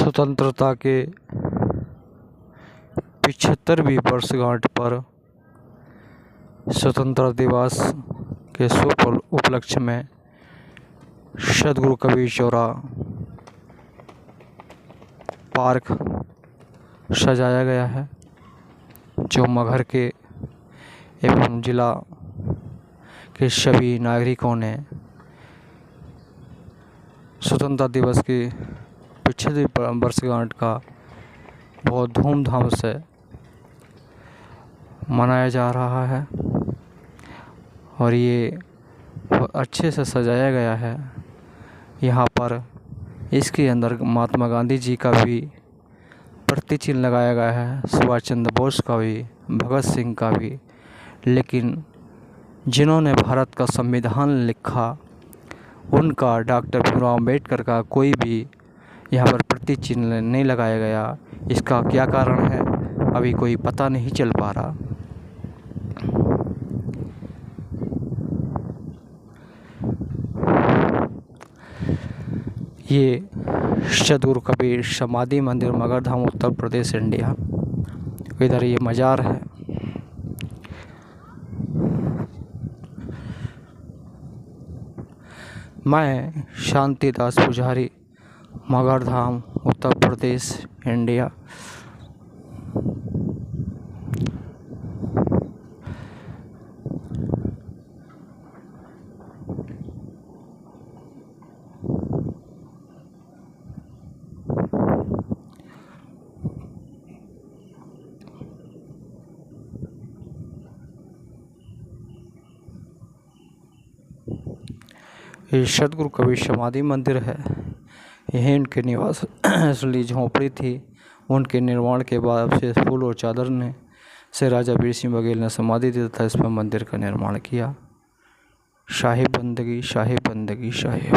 स्वतंत्रता के 75वीं वर्षगांठ पर स्वतंत्रता दिवस के शुभ उपलक्ष्य में सदगुरु कबीर चौरा पार्क सजाया गया है, जो मगहर के एवं जिला के सभी नागरिकों ने स्वतंत्रता दिवस की 75वीं वर्षगांठ का बहुत धूमधाम से मनाया जा रहा है और ये बहुत अच्छे से सजाया गया है। यहाँ पर इसके अंदर महात्मा गांधी जी का भी प्रतिचिन्ह लगाया गया है, सुभाष चंद्र बोस का भी, भगत सिंह का भी। लेकिन जिन्होंने भारत का संविधान लिखा उनका, डॉक्टर भीमराव अम्बेडकर का कोई भी यहाँ पर प्रतिचिन्ह नहीं लगाया गया। इसका क्या कारण है अभी कोई पता नहीं चल पा रहा। ये सदगुरु कबीर समाधि मंदिर, मगहर धाम, उत्तर प्रदेश, इंडिया। इधर ये मज़ार है। मैं शांतिदास पुजारी, मगहर धाम, उत्तर प्रदेश, इंडिया। ये सदगुरु कबीर समाधि मंदिर है। यहीं उनके निवास असली झोंपड़ी थी। उनके निर्माण के बाद से फूल और चादर ने से राजा वीर सिंह बघेल ने समाधि दी तथा इस पर मंदिर का निर्माण किया। शाही बंदगी, शाही बंदगी, शाही।